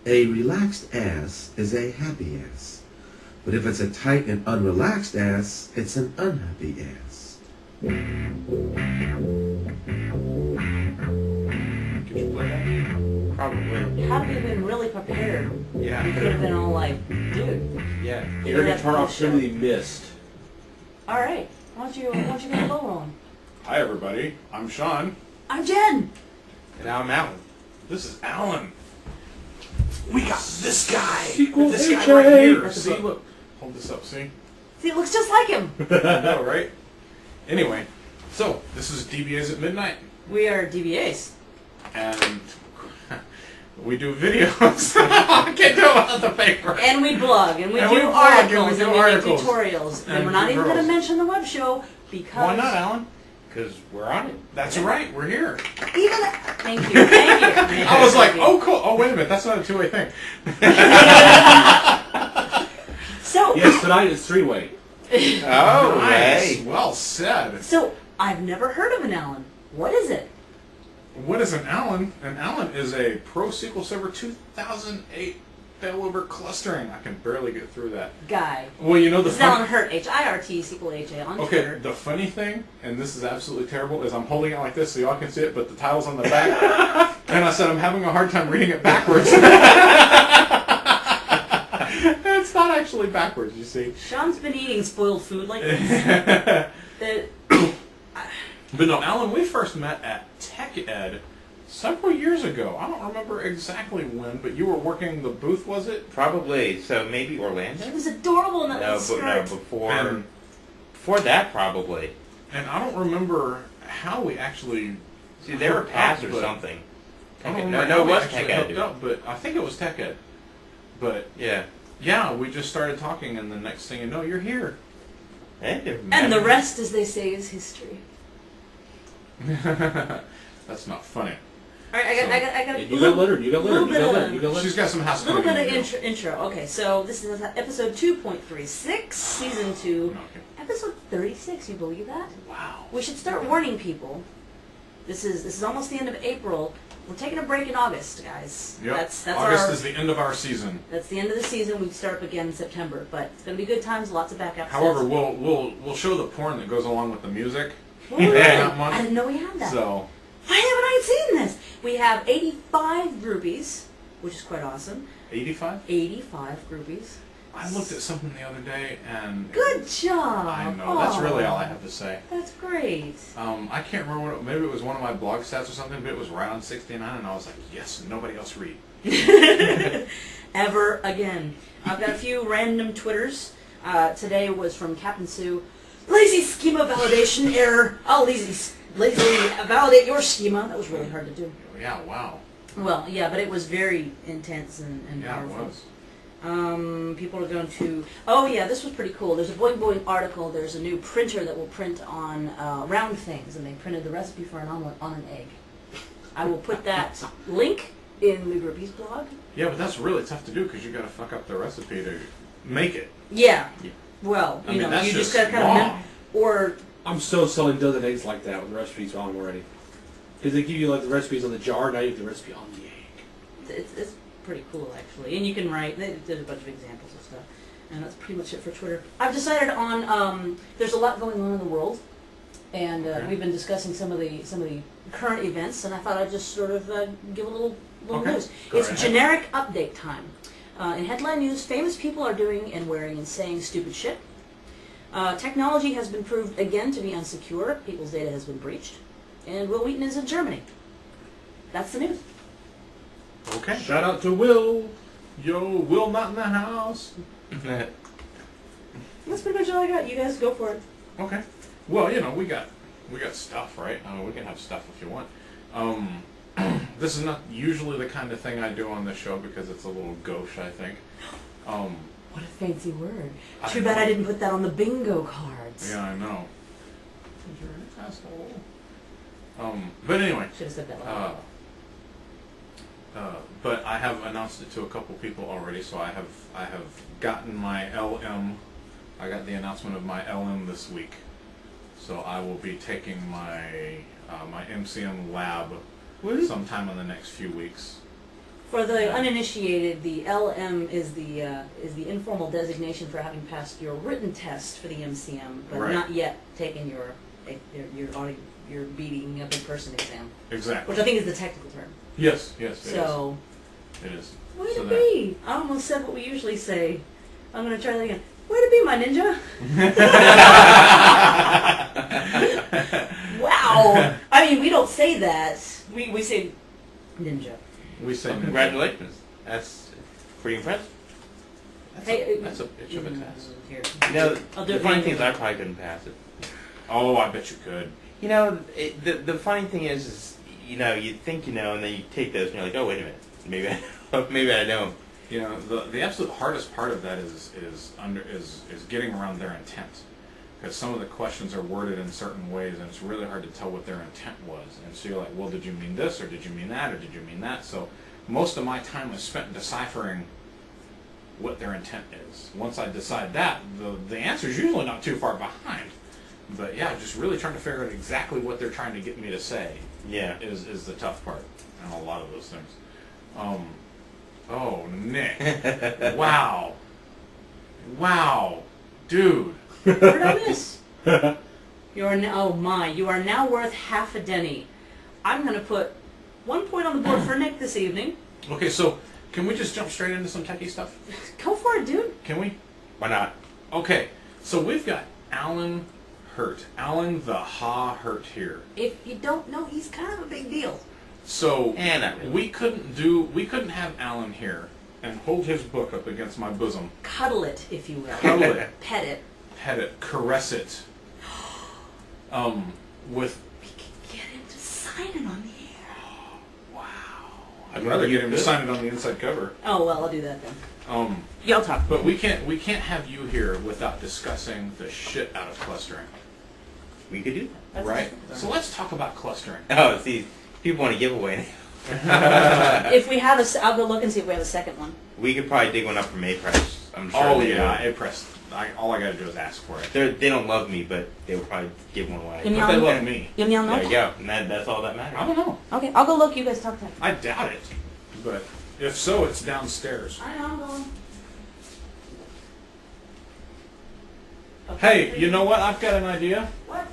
A relaxed ass is a happy ass. But if it's a tight and unrelaxed ass, it's an unhappy ass. Could you play that? Probably. Had we been really prepared, Yeah. we could have been all like, dude. Yeah. Your guitar opportunity missed. All right. Why don't you get a low rolling? Hi everybody, I'm Sean. I'm Jen. And now I'm Allan. This is Allan. We got this guy. Sequel This guy HA. right here. That's See, about- look. Hold this up, see? See, it looks just like him. I know, right? Anyway, so this is DBAs at Midnight. We are DBAs. And we do videos. I can't do it without the paper. And we blog, and we And do we blog, and we articles, do and we articles. make tutorials. And And we're not even going to tutorials. mention the web show because... Why not, Allan? Because we're on it. That's right, we're here. Even... Thank you, thank you. I was like, oh cool, oh wait a minute, that's not a two-way thing. So... Yes, tonight is three-way. Oh, Nice, hey. well said. So, I've never heard of an Allan. What is it? What is an Allan? An Allan is a Pro SQL Server 2008 failover clustering. I can barely get through that. Guy. Well, you know the This is Allan Hirt, H-I-R-T, H-A on Okay, Twitter. the funny thing, and this is absolutely terrible, is I'm holding it like this so y'all can see it, but the title's on the back. And I said I'm having a hard time reading it backwards. It's not actually backwards, you see. Sean's been eating spoiled food like this. But no, Allan, we first met at Tech Ed several years ago. I don't remember exactly when, but you were working the booth, was it? Probably. So maybe Orlando? He was adorable in that No, little but no, skirt. before that probably. And I don't remember how we actually... See, they were hooked past up, or but- something. I don't No, remember no, how it we was actually Tech Ed, hooked dude. up, but I think it was Tech Ed. But Yeah. yeah, we just started talking, and the next thing you know, you're here. And the rest, as they say, is history. That's not funny. All right, I got You got Leonard. You got Leonard. You got Leonard. You got She's Leonard. got some a housekeeping. little bit to of do. intro. Okay, so this is episode 2.36, season 2, Okay. episode 36. You believe that? Wow. We should start warning people. This is almost the end of April. We're taking a break in August, guys. Yep. That's August our. is the end of our season. That's the end of the season. We start up again in September, but it's gonna be good times. Lots of back episodes. However, we'll show the porn that goes along with the music. Oh, really? that month. I didn't know we had that. So Why haven't I seen this? We have 85 groupies, which is quite awesome. 85. 85 groupies. I looked at something the other day, and Good job. I know that's really all I have to say. That's great. I can't remember what. Maybe it was one of my blog stats or something, but it was right on 69, and I was like, yes, nobody else read. Ever again. I've got a few random Twitters. Today was from Captain Sue. Lazy schema validation error. I'll lazy validate your schema. That was really hard to do. Yeah. Wow. Well, yeah, but it was very intense and Yeah, it powerful. was. People are going to... Oh, yeah, this was pretty cool. There's a Boing Boing article. There's a new printer that will print on round things, and they printed the recipe for an omelet on an egg. I will put that link in the Groupies blog. Yeah, but that's really tough to do because you got to fuck up the recipe to make it. Yeah. Well, I you mean, know, that's you just just got to kind wrong. of... Or... I'm still selling dozen eggs like that with the recipes wrong already. Because they give you like the recipes on the jar, now you have the recipe on the egg. It's pretty cool, actually. And you can write... They did a bunch of examples of stuff. And that's pretty much it for Twitter. I've decided on... there's a lot going on in the world. And Okay. we've been discussing some of the current events, and I thought I'd just sort of give a little Okay. news. Go It's right ahead. generic update time. In headline news, famous people are doing and wearing and saying stupid shit. Technology has been proved again to be unsecure. People's data has been breached. And Will Wheaton is in Germany. That's the news. Okay. Shout out to Will. Yo, Will not in the house. That's pretty much all I got. You guys go for it. Okay. Well, you know, we got stuff, right? We can have stuff if you want. This is not usually the kind of thing I do on this show because it's a little gauche, I think. What a fancy word. I Too bad know. I didn't put that on the bingo cards. Yeah, I know. You're an asshole. But anyway. Should have said that loud. But I have announced it to a couple people already, so I have gotten my LM. I got the announcement of my LM this week, so I will be taking my my MCM lab sometime in the next few weeks. For the uninitiated, the LM is the informal designation for having passed your written test for the MCM, but Right. not yet taken your beating up in person exam, Exactly. which I think is the technical term. Yes, it So, is. It is. way So to that- be! I almost said what we usually say. I'm gonna try that again. Way to be, my ninja! Wow! I mean, we don't say that. We say ninja. We say Well, congratulations. That's pretty impressive. That's a bitch of a test. Here. You know, I'll do the it funny manually. thing is I probably couldn't pass it. Oh, I bet you could. You know, the funny thing is, you know, you think you know, and then you take those and you're like, oh, wait a minute. Maybe I don't. You know, the absolute hardest part of that is getting around their intent, because some of the questions are worded in certain ways, and it's really hard to tell what their intent was. And so you're like, well, did you mean this, or did you mean that, or did you mean that? So most of my time is spent deciphering what their intent is. Once I decide that, the answer is usually not too far behind. But yeah, just really trying to figure out exactly what they're trying to get me to say. Yeah. Is the tough part, and a lot of those things. Oh, Nick! Wow, dude. What did I miss? You are now, oh my, you are now worth half a Denny. I'm going to put 1 point on the board for Nick this evening. Okay, so can we just jump straight into some techie stuff? Go for it, dude. Can we? Why not? Okay, so we've got Allan Hirt. Allan the Hirt here. If you don't know, he's kind of a big deal. So Not really. we couldn't have Allan here and hold his book up against my bosom, Cuddle it, if you will. cuddle it, Pet it. pet it, caress it. With We could get him to sign it on the air. wow, I'd rather get him to sign it on the inside cover. Oh, well, I'll do that then. Y'all talk. But we can't have you here without discussing the shit out of clustering, We could do That's right? it. So let's talk about clustering. that. Oh, see, people want a giveaway. If we have a, I'll go look and see if we have a second one. We could probably dig one up from A-Press. I'm sure Oh they yeah, will. I pressed. All I gotta do is ask for it. They don't love me, but they will probably give one away. Give me But they all- love me. You know, There you go. And that's all that matters. I don't know. Okay, I'll go look. You guys talk to him. I doubt it. But if so, it's downstairs. I know, I'm going. Hey, you know what? I've got an idea. What?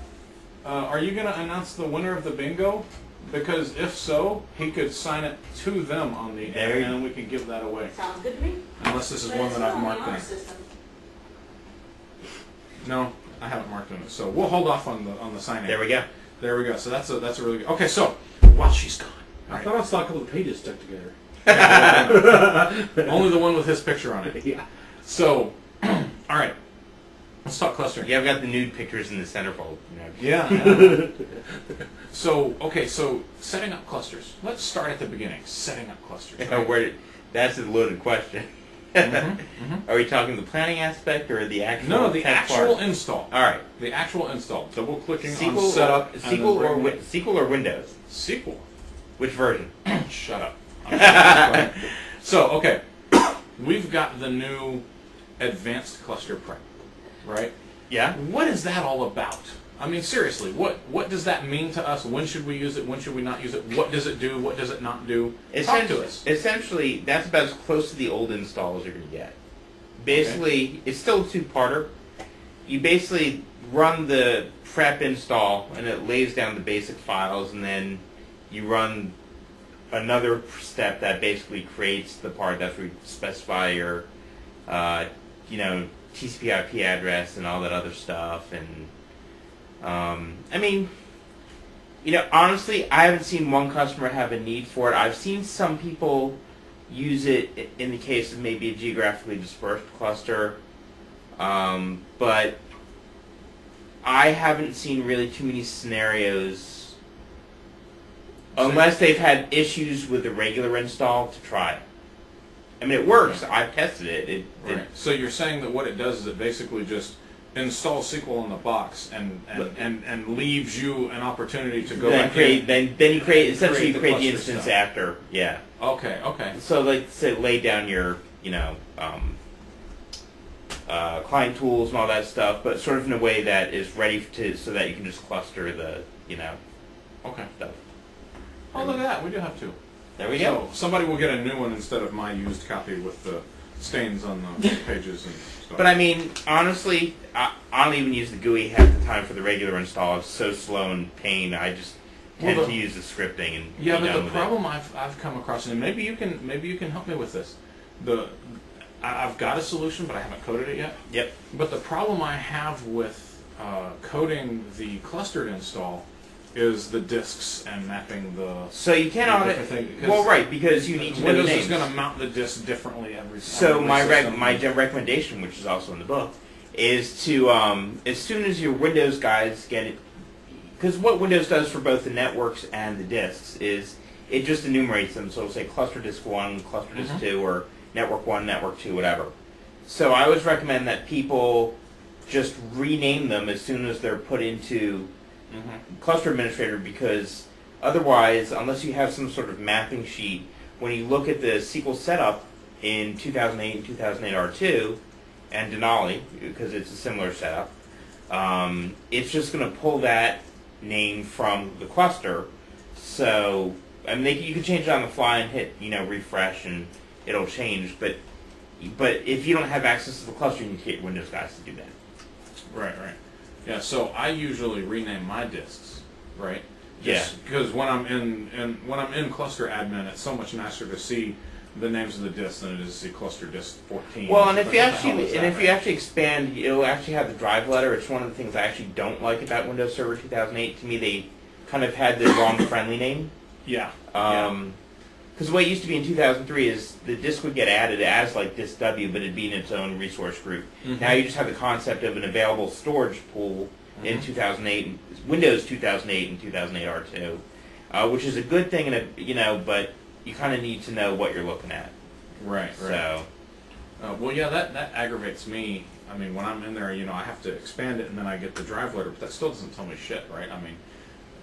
Are you gonna announce the winner of the bingo? Because if so, he could sign it to them on the There air, you- and then we can give that away. Sounds good to me. Unless this is But one it's that I've not marked on our in. system. No, I haven't marked in it. So we'll hold off on the signing. There we go. There we go. So that's a really good. Okay, so while she's gone, I thought I saw a couple of pages stuck together. only the one with his picture on it. Yeah. So, all right, let's talk clustering. Yeah, I've got the nude pictures in the centerfold. You know. Yeah. So okay, so setting up clusters. Let's start at the beginning. Setting up clusters. Right? That's a loaded question. Are we talking the planning aspect or the actual? No, the tech actual part? install. All right. The actual install. Double clicking on SQL setup. and SQL then or bringing- SQL or Windows? SQL. Which version? Shut up. I'm so okay, we've got the new advanced cluster prep, right? Yeah. What is that all about? I mean, seriously, what does that mean to us? When should we use it? When should we not use it? What does it do? What does it not do? Talk to us. Essentially, that's about as close to the old install as you're going to get. Basically, it's still a two-parter. You basically run the prep install, and it lays down the basic files, and then you run another step that basically creates the part that's where you specify your, TCP/IP address and all that other stuff, and I mean, honestly, I haven't seen one customer have a need for it. I've seen some people use it in the case of maybe a geographically dispersed cluster, but I haven't seen really too many scenarios, unless they've had issues with the regular install, to try it. I mean, it works. I've tested it. Right. So you're saying that what it does is it basically just installs SQL in the box and leaves you an opportunity to go back in. Then you create essentially you the create the cluster instance stuff. after. Yeah. Okay. So like say lay down your client tools and all that stuff, but sort of in a way that is ready so that you can just cluster the Okay. stuff. Oh, look at that. We do have two. There we go. So somebody will get a new one instead of my used copy with the stains on the pages and stuff. But I mean, honestly, I don't even use the GUI half the time for the regular install. It's so slow and pain. I just tend to use the scripting and yeah. be But done the with problem I've come across, and maybe you can help me with this. I've got a solution, but I haven't coded it yet. Yep. But the problem I have with coding the clustered install is the disks and mapping the. So you can't audit. Well, right, because you need to know the Windows names. is going to mount the disk differently every. So my recommendation, which is also in the book, is to as soon as your Windows guys get it, because what Windows does for both the networks and the disks is it just enumerates them. So it'll say cluster disk 1, cluster disk 2, or network 1, network 2, whatever. So I always recommend that people just rename them as soon as they're put into cluster administrator, because otherwise, unless you have some sort of mapping sheet, when you look at the SQL setup in 2008 and 2008 R2 and Denali, because it's a similar setup, it's just going to pull that name from the cluster. So I mean, you can change it on the fly and hit refresh and it'll change. But if you don't have access to the cluster, you need to get Windows guys to do that. Right. Yeah, so I usually rename my disks, right? Just because when I'm in cluster admin, it's so much nicer to see the names of the disks than it is to see cluster disk 14. Well, and if you actually expand, it'll actually have the drive letter. It's one of the things I actually don't like about Windows Server 2008. To me, they kind of had the wrong friendly name. Yeah. Because the way it used to be in 2003 is the disk would get added as like disk W, but it'd be in its own resource group. Now you just have the concept of an available storage pool in 2008, Windows 2008 and 2008 R2, which is a good thing, but you kind of need to know what you're looking at. Right. So, well, yeah, that aggravates me. I mean, when I'm in there, I have to expand it and then I get the drive letter, but that still doesn't tell me shit, right? I mean,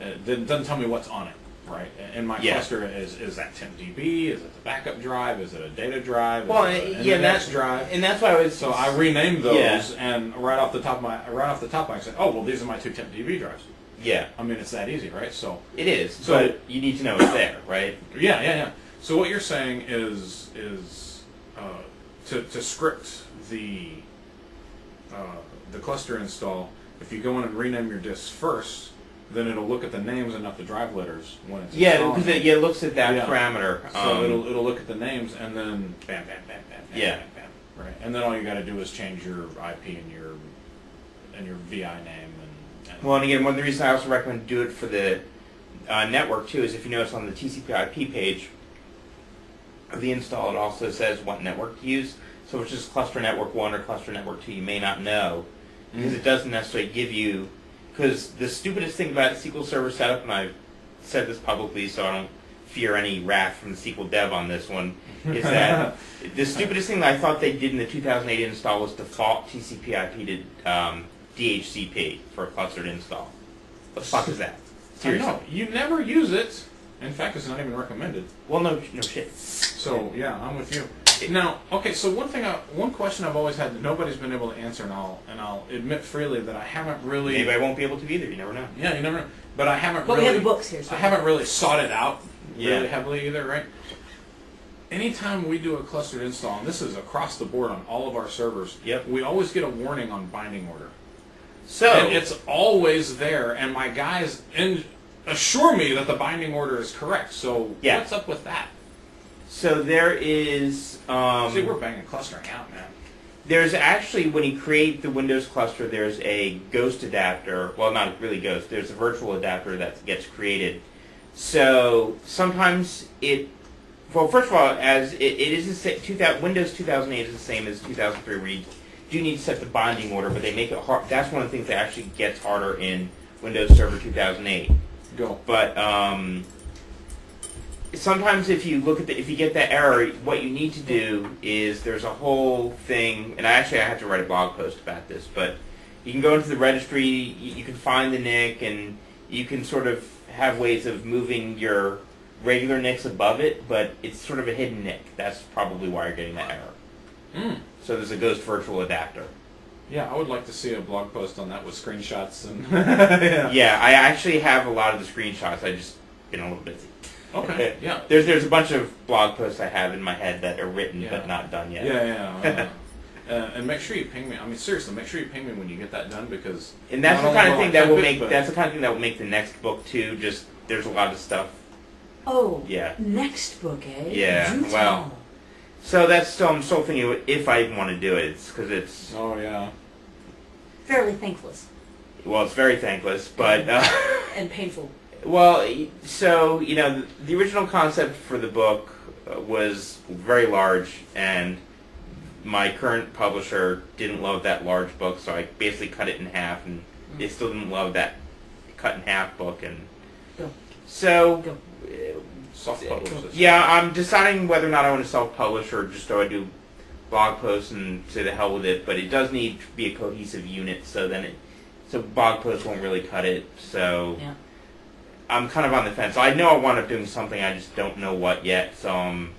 it doesn't tell me what's on it. Right, in my cluster, is that temp DB? Is it the backup drive? Is it a data drive? Well, that's drive. And that's why I was. So I renamed those, and right off the top, I said, oh well, these are my 2 temp DB drives. Yeah, I mean it's that easy, right? So it is. But you need to know it's there, right? Yeah. So what you're saying is to script the cluster install. If you go in and rename your disks first, then it'll look at the names and not the drive letters when it's because it looks at that parameter. So it'll look at the names and then bam, bam, right? And then all you got to do is change your IP and your VI name and well, and again, one of the reasons I also recommend do it for the network too is if you notice on the TCP/IP page of the install, it also says what network to use. So if it's just cluster network 1 or cluster network 2, you may not know because it doesn't necessarily give you. Because the stupidest thing about SQL Server setup, and I've said this publicly so I don't fear any wrath from the SQL dev on this one, is that the stupidest thing that I thought they did in the 2008 install was default TCP/IP to DHCP for a clustered install. What the fuck is that? Seriously. No, you never use it. In fact, it's not even recommended. Well, no shit. So yeah, I'm with you. Now, okay, so one question I've always had that nobody's been able to answer, and I'll admit freely that I haven't really. Maybe I won't be able to either. You never know. Yeah, you never know. But I haven't But really. we have the books here. So I haven't really sought it out really heavily either, right? Anytime we do a clustered install, and this is across the board on all of our servers, we always get a warning on binding order. So and it's always there, and my guys assure me that the binding order is correct. So what's up with that? So there is. See, we're banging clustering out, man. There's actually, when you create the Windows cluster, there's a ghost adapter. Well, not really ghost. There's a virtual adapter that gets created. So sometimes well, first of all, as it is Windows 2008 is the same as 2003, where you do need to set the binding order, but they make it hard. That's one of the things that actually gets harder in Windows Server 2008. Go. But sometimes if you get that error, what you need to do is there's a whole thing, and I had to write a blog post about this, but you can go into the registry, you can find the NIC, and you can sort of have ways of moving your regular NICs above it, but it's sort of a hidden NIC. That's probably why you're getting that error. So there's a ghost virtual adapter. Yeah, I would like to see a blog post on that with screenshots and. Yeah, I actually have a lot of the screenshots. I just been a little busy. Okay, yeah. There's a bunch of blog posts I have in my head that are written Yeah. but not done yet. Yeah. And make sure you ping me. I mean, seriously, make sure you ping me when you get that done, because And that's the not kind only of will thing I that will type make it, but- that's the kind of thing that will make the next book too. Just there's a lot of stuff. Oh, Yeah. next book, eh? Yeah, Do well. tell. So that's still I'm still thinking if I even want to do it. It's because it's Oh yeah. Fairly thankless well, it's very thankless, but and painful. well, so the original concept for the book was very large, and my current publisher didn't love that large book, so I basically cut it in half, and they still didn't love that cut in half book, and Go. so Go. Self-published. yeah, I'm deciding whether or not I want to self-publish or just do I do blog posts and to the hell with it. But it does need to be a cohesive unit, so blog posts won't really cut it. So Yeah. I'm kind of on the fence. I know I want to do something, I just don't know what yet. So I'm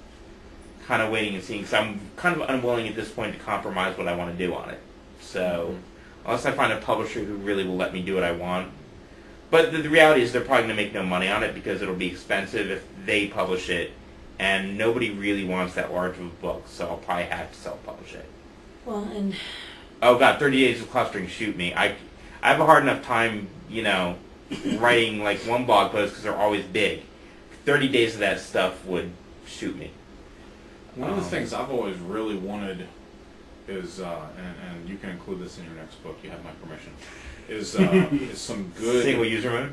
kind of waiting and seeing. Because I'm kind of unwilling at this point to compromise what I want to do on it. So unless I find a publisher who really will let me do what I want. But the reality is they're probably going to make no money on it because it'll be expensive if they publish it, and nobody really wants that large of a book, so I'll probably have to self-publish it. Well, and Oh god, 30 Days of Clustering, shoot me. I have a hard enough time, writing like one blog post because they're always big. 30 days of that stuff would shoot me. One of the things I've always really wanted is, and you can include this in your next book, you have my permission, is some good Single user mode?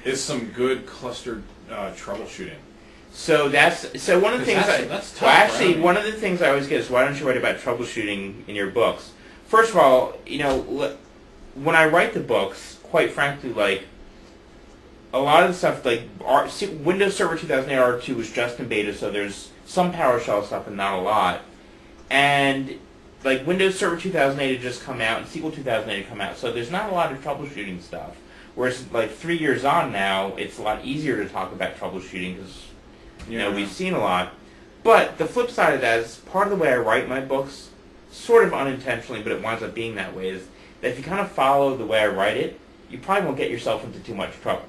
is some good clustered troubleshooting. So one of the things that's tough, well, actually right? one of the things I always get is why don't you write about troubleshooting in your books? First of all, when I write the books, quite frankly, like a lot of the stuff like Windows Server 2008 R2 was just in beta, so there's some PowerShell stuff and not a lot. And like Windows Server 2008 had just come out and SQL 2008 had come out, so there's not a lot of troubleshooting stuff. Whereas like 3 years on now, it's a lot easier to talk about troubleshooting because we've seen a lot. But the flip side of that is part of the way I write my books, sort of unintentionally, but it winds up being that way, is that if you kind of follow the way I write it, you probably won't get yourself into too much trouble.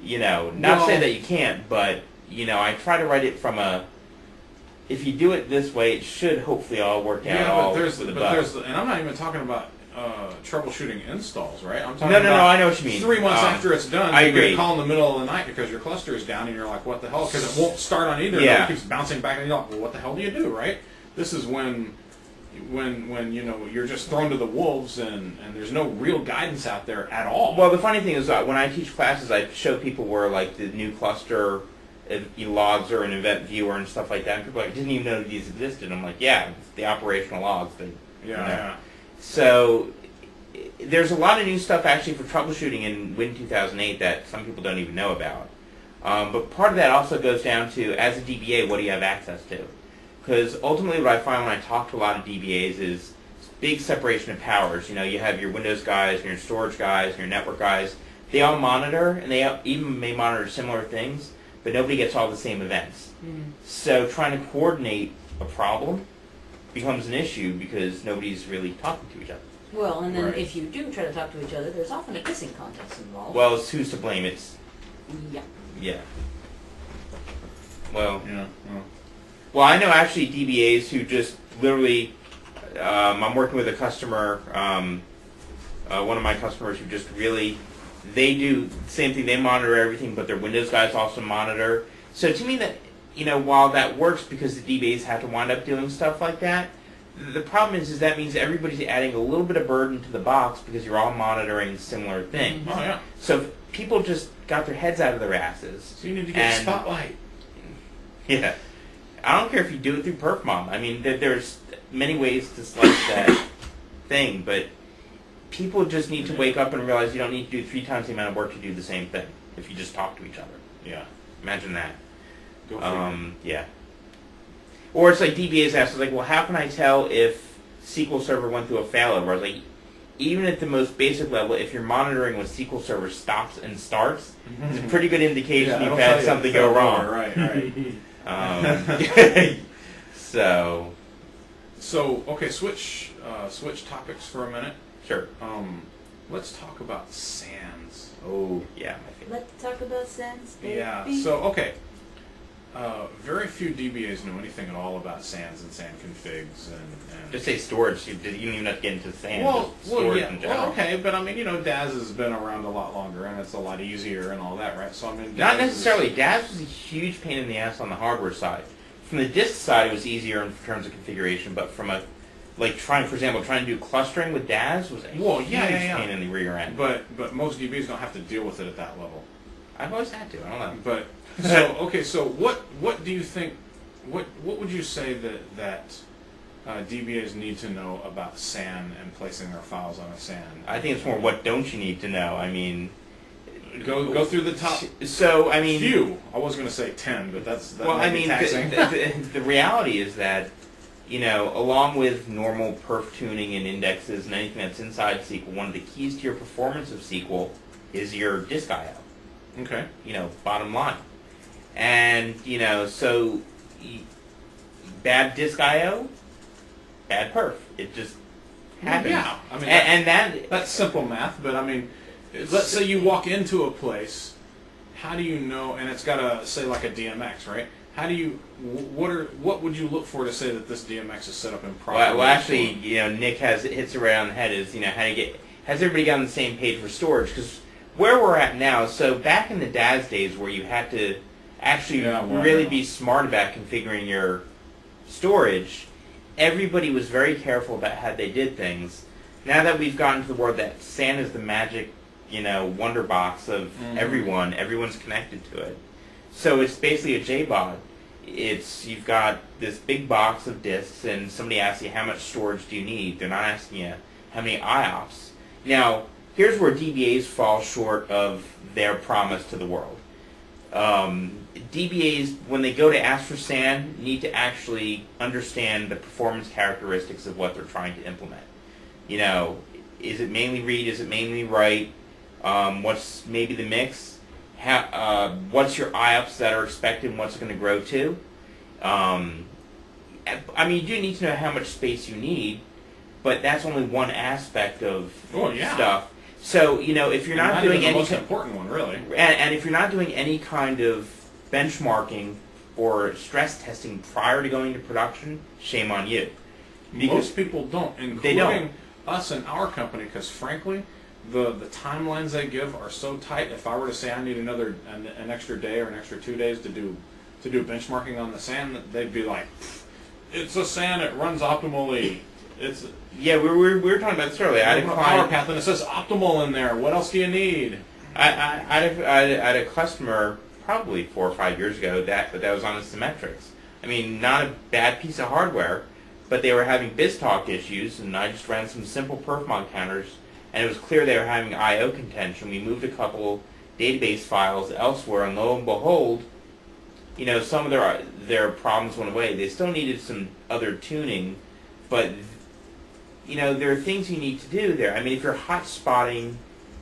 Not to say that you can't, but I try to write it from a. If you do it this way, it should hopefully all work out. And I'm not even talking about troubleshooting installs, right? I'm talking No, about I know what you mean. 3 months after it's done, I you agree. get a call in the middle of the night because your cluster is down, and you're like, "What the hell?" Because it won't start on either. Yeah. It keeps bouncing back, and you're like, "Well, what the hell do you do?" Right? This is when you're just thrown to the wolves, and there's no real guidance out there at all. Well, the funny thing is that when I teach classes, I show people where like the new cluster logs or an event viewer and stuff like that, and people are like, didn't even know these existed. I'm like, yeah, it's the operational logs. Yeah. So there's a lot of new stuff actually for troubleshooting in Win 2008 that some people don't even know about. But part of that also goes down to, as a DBA, what do you have access to? Because ultimately what I find when I talk to a lot of DBAs is big separation of powers. You have your Windows guys, and your storage guys, and your network guys. They all monitor, and they even may monitor similar things, but nobody gets all the same events. So trying to coordinate a problem becomes an issue because nobody's really talking to each other. well, and then Right. if you do try to talk to each other, there's often a kissing contest involved. Well, it's who's to blame. It's Yeah. Well, Yeah. well, I know actually DBAs who just literally. I'm working with a customer, one of my customers who just really. They do the same thing. They monitor everything, but their Windows guys also monitor. So to me, that while that works because the DBAs have to wind up doing stuff like that, the problem is that means everybody's adding a little bit of burden to the box because you're all monitoring similar things. Oh yeah. So if people just got their heads out of their asses. So you need to get a and- spotlight. Yeah, I don't care if you do it through PerfMom. I mean, there's many ways to slice that thing, but people just need to wake up and realize you don't need to do 3 times the amount of work to do the same thing if you just talk to each other. Yeah. Imagine that. Go figure. Yeah. Or it's like DBA's asked, like, well, how can I tell if SQL Server went through a failover? I was like, even at the most basic level, if you're monitoring when SQL Server stops and starts, it's a pretty good indication you've had something go wrong. Right. So, Okay, switch topics for a minute. sure. Let's talk about SANs. Oh, yeah, my favorite. Let's talk talk about sans, baby? Yeah. So okay. Very few DBAs know anything at all about SANs and SAN configs and Just say storage. You don't even have to get into SAN. well, just storage yeah. in general. Well, okay, but I mean, DAS has been around a lot longer, and it's a lot easier and all that, right? So I mean, Not DAS necessarily. DAS was a huge pain in the ass on the hardware side. From the disk side, it was easier in terms of configuration, but from a for example, trying to do clustering with DAS was a huge pain in the rear end. But most DBs don't have to deal with it at that level. I've always had to. I don't know. But so what do you think? What would you say that DBAs need to know about SAN and placing their files on a SAN? I think it's more what don't you need to know. I mean, go through the top. So I mean, few. I was going to say 10, but that well, might I be mean, taxing. the reality is that along with normal perf tuning and indexes and anything that's inside SQL, one of the keys to your performance of SQL is your disk I/O. Okay. Bottom line. And, so bad disk I/O, bad perf. It just happens. Yeah. I mean, and that's simple math, but I mean, let's say you walk into a place, how do you know, and it's got a, say like a DMX, right? How do you, what would you look for to say that this DMX is set up in proper? Well, actually, Nick hits around the head is, how do you has everybody got on the same page for storage? Because where we're at now, so back in the DAS days where you had to actually really be smart about configuring your storage, everybody was very careful about how they did things. Now that we've gotten to the world that SAN is the magic, wonder box of everyone's connected to it. So it's basically a JBOD. You've got this big box of disks, and somebody asks you how much storage do you need. They're not asking you how many IOPS. Now, here's where DBAs fall short of their promise to the world. DBAs, when they go to ask for SAN, need to actually understand the performance characteristics of what they're trying to implement. Is it mainly read? Is it mainly write? What's maybe the mix? What's your IOPS that are expected and what's it going to grow to? I mean, you do need to know how much space you need, but that's only one aspect of stuff. So, if you're not doing any... most important one, really. And if you're not doing any kind of benchmarking or stress testing prior to going to production, shame on you. Most people don't, including they don't. Us and our company, because frankly, the timelines they give are so tight. If I were to say I need an extra day or an extra 2 days to do benchmarking on the SAN, they'd be like, it's a SAN, it runs optimally. We were talking about this earlier. I had a power path and it says optimal in there. What else do you need? I had a customer probably 4 or 5 years ago that was on a Symmetrics. I mean, not a bad piece of hardware, but they were having BizTalk issues, and I just ran some simple perfmod counters, and it was clear they were having I/O contention. We moved a couple database files elsewhere, and lo and behold, some of their problems went away. They still needed some other tuning, but there are things you need to do there. I mean, if you're hotspotting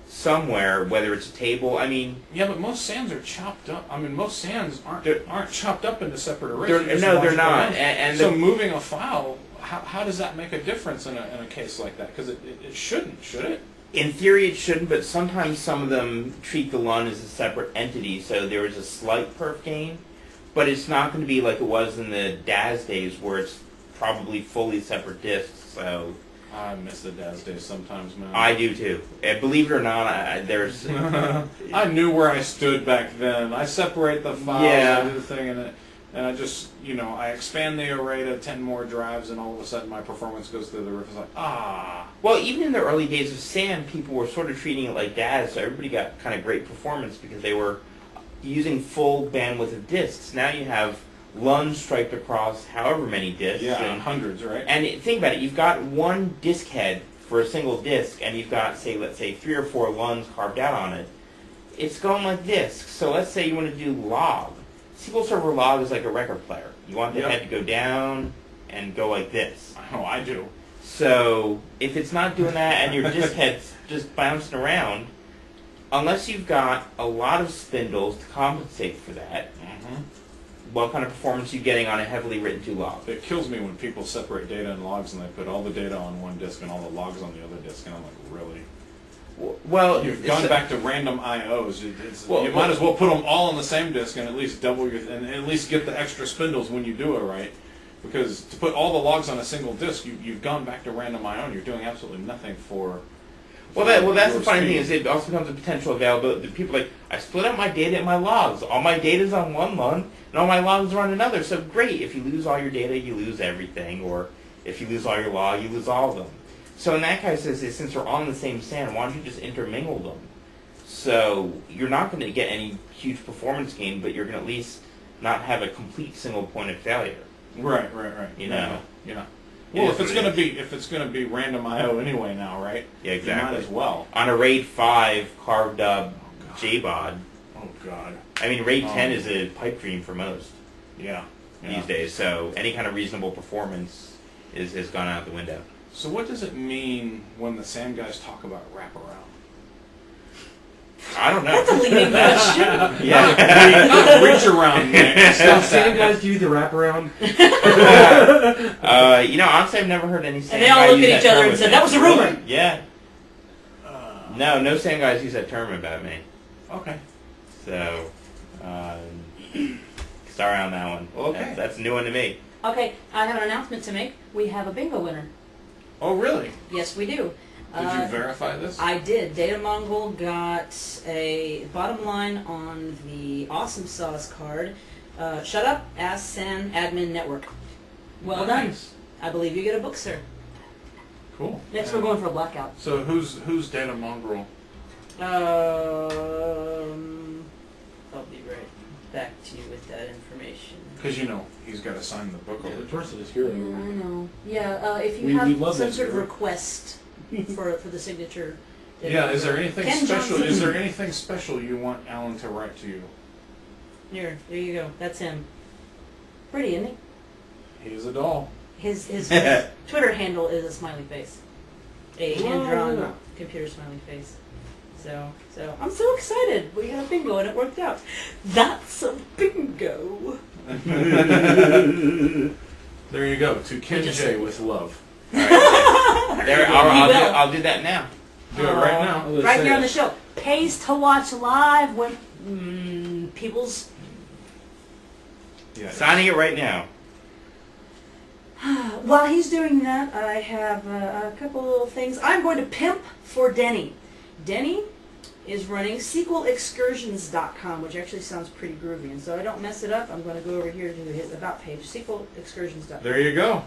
somewhere, whether it's a table, I mean... Yeah, but most SANs are chopped up. I mean, most SANs aren't chopped up into separate arrays. They're not. So moving a file, how does that make a difference in a case like that? Because it shouldn't, should it? In theory it shouldn't, but sometimes some of them treat the LUN as a separate entity, so there is a slight perf gain, but it's not going to be like it was in the DAS days where it's probably fully separate disks, so... I miss the DAS days sometimes, man. I do too. Believe it or not, there's... I knew where I stood back then. I separate the files, I do the thing, and I just, I expand the array to 10 more drives, and all of a sudden my performance goes through the roof. It's like, Well, even in the early days of SAN, people were sort of treating it like DAS, so everybody got kind of great performance because they were using full bandwidth of disks. Now you have LUN striped across however many disks. Yeah, and hundreds, right? And think about it, you've got one disk head for a single disk, and you've got, let's say 3 or 4 LUNs carved out on it. It's going like this. So let's say you want to do log. SQL Server log is like a record player. You want the head to go down and go like this. Oh, I do. So if it's not doing that and your disk head's just bouncing around, unless you've got a lot of spindles to compensate for that, what kind of performance are you getting on a heavily written to log? It kills me when people separate data and logs and they put all the data on one disk and all the logs on the other disk, and I'm like, really? Well, You've gone back to random IOs. Well, you might as well put them all on the same disk and at least double your and at least get the extra spindles when you do it right. Because to put all the logs on a single disk, you've gone back to random IO and you're doing absolutely nothing for. That's the funny thing is it also becomes a potential availability. People are like, I split up my data and my logs. All my data's on one log, and all my logs are on another. So great. If you lose all your data, you lose everything. Or if you lose all your log, you lose all of them. So in that case, since they're on the same SAN, why don't you just intermingle them? So you're not going to get any huge performance gain, but you're going to at least not have a complete single point of failure. Right. You know. Yeah. Well, if it's gonna be random IO anyway now, right? Yeah, exactly. You might as well. On a RAID 5 carved up JBOD. Oh God. I mean, RAID 10 is a pipe dream for most. Yeah. These days. So any kind of reasonable performance has gone out the window. So what does it mean when the SAM guys talk about wraparound? I don't know. That's a leading question. Not reach around, Nick. Now, SAM guys do the wraparound. Honestly, I've never heard any SAM And they all guy looked use at each that other term and with said, me. that was a rumor. Yeah. No SAM guys use that term about me. Okay. So, sorry on that one. Okay. That's a new one to me. Okay, I have an announcement to make. We have a bingo winner. Oh, really? Yes, we do. Did you verify this? I did. Data Mongol got a bottom line on the Awesome Sauce card. Shut up, Ask SAN Admin Network. Well Nice. done. I believe you get a book, sir. Cool. Next, we're going for a blackout. So who's Data Mongrel? I'll be right back to you with that information. Because he's got to sign the book Yeah, over. the person is here. Yeah, I know. Yeah, if you We'd have love some that, sort of sir. request for the signature. Yeah. Is there anything Ken special? Johnson. Is there anything special you want Alan to write to you? There you go. That's him. Pretty, isn't he? He's a doll. His Twitter handle is a smiley face, a hand-drawn yeah. computer smiley face. So I'm so excited. We had a bingo and it worked out. That's a bingo. There you go. To Ken J with love. All right. You will. I'll do that now. Do it right now. Right here on the show. Pays to watch live when people's. Yeah. Signing it right now. While he's doing that, I have a couple little things. I'm going to pimp for Denny. Denny is running SQLexcursions.com, which actually sounds pretty groovy. And so I don't mess it up, I'm going to go over here to his About page, SQLexcursions.com. There you go.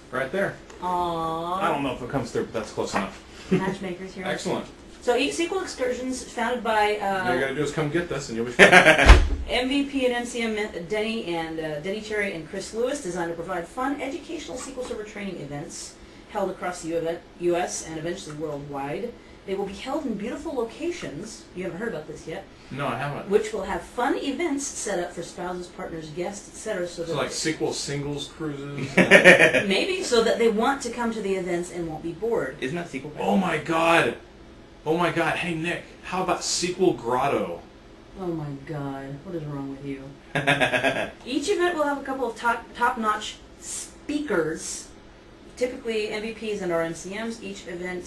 Right there. Aww. I don't know if it comes through, but that's close enough. Matchmakers here. Excellent. So SQL Excursions, founded by All you gotta do is come get this, and you'll be fine. MVP and NCM Denny Cherry and Chris Lewis, designed to provide fun, educational SQL Server training events held across the U.S. and eventually worldwide. They will be held in beautiful locations. You haven't heard about this yet. No, I haven't. Which will have fun events set up for spouses, partners, guests, etc. So So like SQL singles cruises. maybe so that they want to come to the events and won't be bored. Isn't that SQL? Oh my god. Oh my god. Hey Nick, how about SQL Grotto? Oh my God, what is wrong with you? Each event will have a couple of top-notch speakers. Typically MVPs and RMCMs. Each event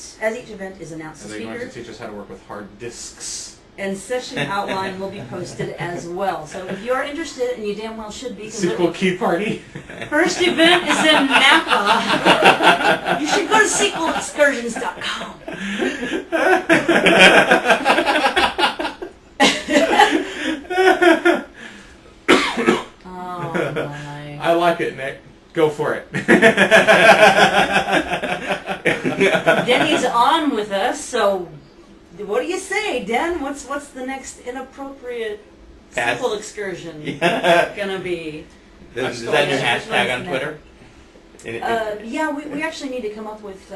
is announced Are a they going speaker. to teach us how to work with hard disks? And session outline will be posted as well. So if you are interested, and you damn well should be, SQL Key Party? first event is in Napa. You should go to SQLexcursions.com. Oh my. I like it, Nick. Go for it. Denny's on with us, so what do you say, Den? What's the next inappropriate Pass. SQL excursion Yeah. gonna be? Is that your hashtag on Twitter? Yeah, we actually need to come up with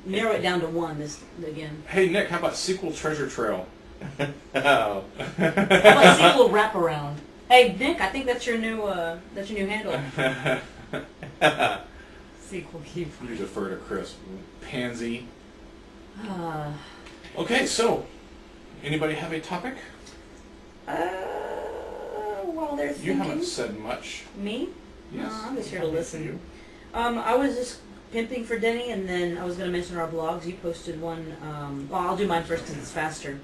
narrow it down to one this again. Hey Nick, how about SQL Treasure Trail? Oh. How about SQL wraparound? Hey Nick, I think that's your new handle. SQL keep. You defer to Chris. Pansy. Uh, Okay, so anybody have a topic? while they're You thinking. haven't said much. Me? Yes. No, I'm just here to Talking listen. you. I was just pimping for Denny, and then I was going to mention our blogs. You posted one. Well, I'll do mine first because it's faster.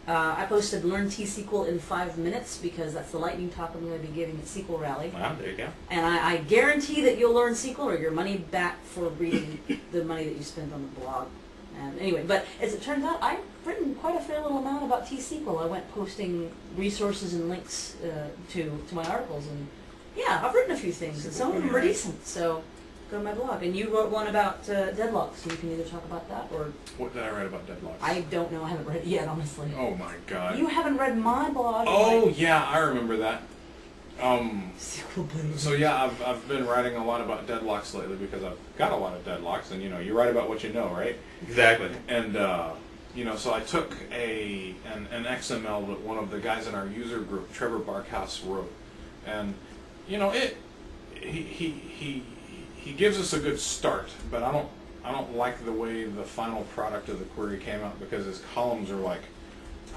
I posted Learn T-SQL in 5 minutes because that's the lightning talk I'm going to be giving at SQL Rally. Wow, there you go. And I guarantee that you'll learn SQL or your money back for reading the money that you spent on the blog. And anyway, but as it turns out, I've written quite a fair little amount about T-SQL. I went posting resources and links to my articles, and yeah, I've written a few things, and some of them are decent. So go to my blog. And you wrote one about deadlocks, so you can either talk about that or... What did I write about deadlocks? I don't know. I haven't read it yet, honestly. Oh my god. You haven't read my blog. Oh yeah, I remember that. SQL Blues. So yeah, I've been writing a lot about deadlocks lately because I've got a lot of deadlocks, and you write about what you know, right? Exactly. And so I took an XML that one of the guys in our user group, Trevor Barkhouse, wrote, and he gives us a good start, but I don't like the way the final product of the query came out because his columns are like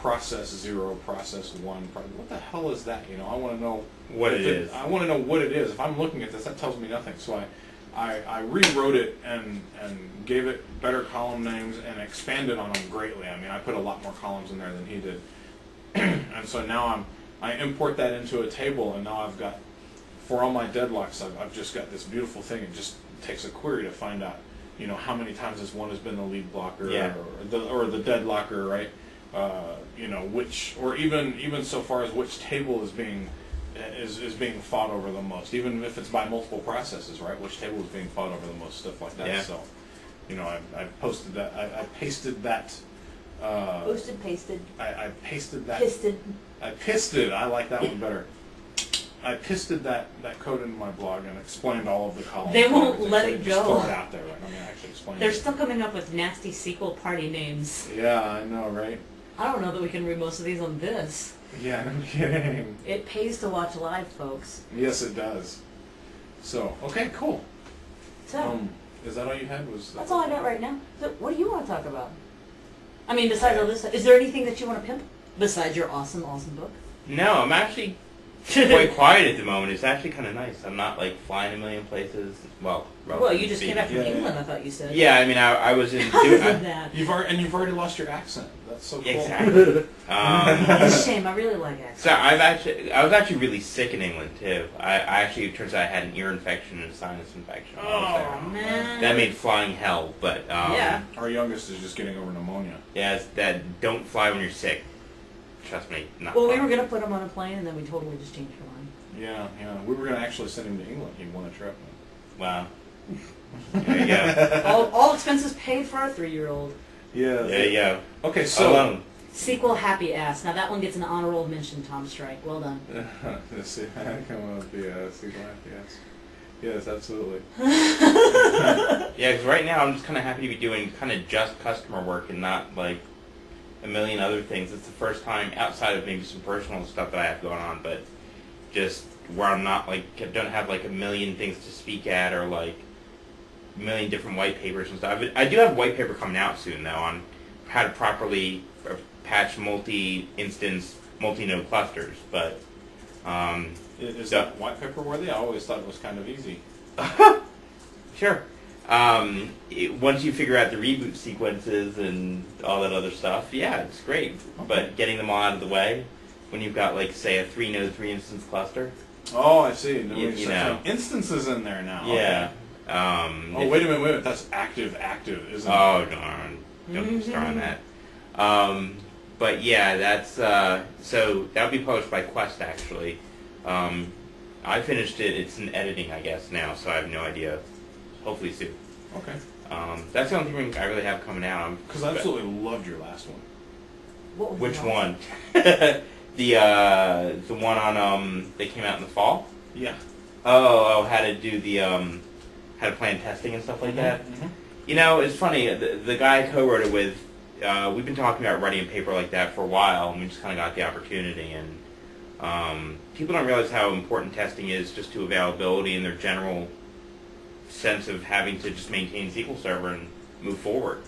process 0, process 1. What the hell is that? I want to know what it is. I want to know what it is. If I'm looking at this, that tells me nothing. So I rewrote it and gave it better column names and expanded on them greatly. I mean, I put a lot more columns in there than he did. And so now I import that into a table, and now I've got, for all my deadlocks, I've just got this beautiful thing. It just takes a query to find out, how many times this one has been the lead blocker, Yeah. or the deadlocker, right? Which, or even so far as which table is being fought over the most, even if it's by multiple processes, right? Which table is being fought over the most, stuff like that. Yeah. So, I posted that. I pasted that. Posted, pasted. I pasted that. Pisted. I pisted. I like that one better. I pasted that code into my blog and explained all of the columns. They won't and everything. let So it just go. throw it out there. Like, actually explain They're it. still coming up with nasty SQL party names. Yeah, I know, right? I don't know that we can read most of these on this. Yeah, no kidding. It pays to watch live, folks. Yes, it does. So, okay, cool. So, Is that all you had? that's all I got right now. So, what do you want to talk about? I mean, besides all this, is there anything that you want to pimp? Besides your awesome, awesome book? No, I'm actually quite quiet at the moment. It's actually kind of nice. I'm not like flying a million places. Well, You just came back from Yeah, England, yeah. I thought you said. Yeah, I mean, I was in. Other than that. You've already lost your accent. That's so cool. Exactly. That's a shame. I really like accents. So I was actually really sick in England too. I actually, it turns out I had an ear infection and a sinus infection. while I was there. Oh, man. That made flying hell, but Yeah. Our youngest is just getting over pneumonia. yeah, that don't fly when you're sick. Trust me, not. Well, we fun. were going to put him on a plane, and then we totally just changed our mind. Yeah. We were going to actually send him to England. He won a trip. Wow. There you go. All expenses paid for our 3-year-old. Yeah. There you go. Okay, so... Alone. Sequel Happy Ass. Now that one gets an honor roll mention, Tom Strike. Well done. Let's see. Come on with the sequel. Yes. Yes, absolutely. Yeah, because right now I'm just kind of happy to be doing kind of just customer work and not like a million other things. It's the first time outside of maybe some personal stuff that I have going on, but just where I'm not like, don't have like a million things to speak at or like a million different white papers and stuff. I do have a white paper coming out soon though on how to properly patch multi-instance, multi-node clusters, but Is that white paper worthy? I always thought it was kind of easy. sure. Once you figure out the reboot sequences and all that other stuff, yeah, it's great. Okay. But getting them all out of the way, when you've got like say a 3-node, 3-instance cluster, Oh, I see. No, You you know. instances in there now. yeah. Oh, wait a minute. That's active, isn't it? Oh darn! Don't start on that. But yeah, that's so that'll be published by Quest actually. I finished it. It's in editing, I guess now, so I have no idea. Hopefully soon. Okay. That's the only thing I really have coming out. Because I absolutely loved your last one. What was Which the one? The one on they came out in the fall. Yeah. Oh, how to do the how to plan testing and stuff like that. Mm-hmm. You know, it's funny. The guy I co-wrote it with, we've been talking about writing a paper like that for a while, and we just kind of got the opportunity. And people don't realize how important testing is just to availability and their general sense of having to just maintain SQL Server and move forward.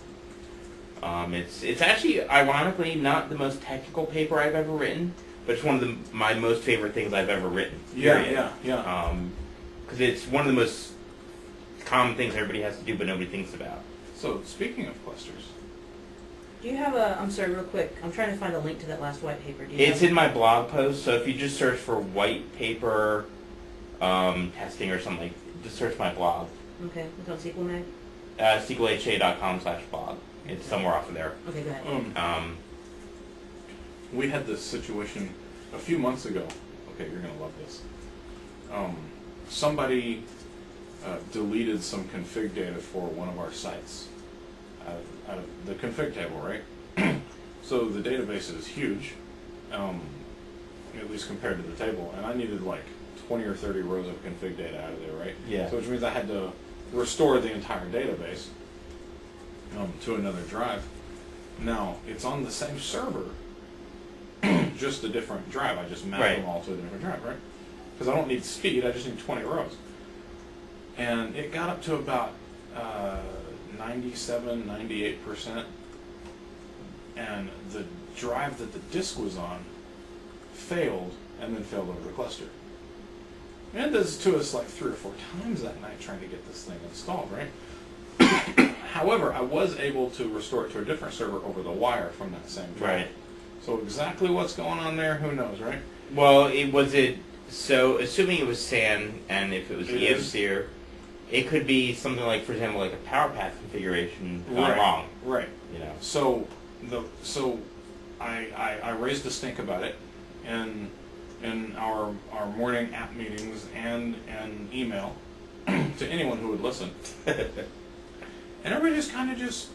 It's actually, ironically, not the most technical paper I've ever written, but it's one of my most favorite things I've ever written. Yeah, period. yeah. Because it's one of the most common things everybody has to do, but nobody thinks about. So speaking of clusters, Do you have a? I'm sorry, real quick. I'm trying to find a link to that last white paper. Do you It's have in my blog post, so if you just search for white paper testing or something, just search my blog. Okay, it's on SQL Mag. SQLHA.com/blog. It's somewhere off of there. Okay, go ahead. we had this situation a few months ago. Okay, you're gonna love this. Somebody deleted some config data for one of our sites out of the config table, right? So the database is huge, at least compared to the table, and I needed like 20 or 30 rows of config data out of there, right? Yeah. So which means I had to restore the entire database to another drive. Now, it's on the same server, just a different drive. I just mapped them all to a different drive, right? Because I don't need speed, I just need 20 rows. And it got up to about 97, 98%. And the drive that the disk was on failed, and then failed over the cluster. And it does to us like 3 or 4 times that night trying to get this thing installed, right? However, I was able to restore it to a different server over the wire from that same drive. Right. So exactly what's going on there, who knows, right? Well, so assuming it was SAN, and if it was It EMSeer, it could be something like, for example, like a power path configuration gone wrong. Right. You know. So I raised a stink about it in our morning app meetings and email to anyone who would listen. And everybody just kind of just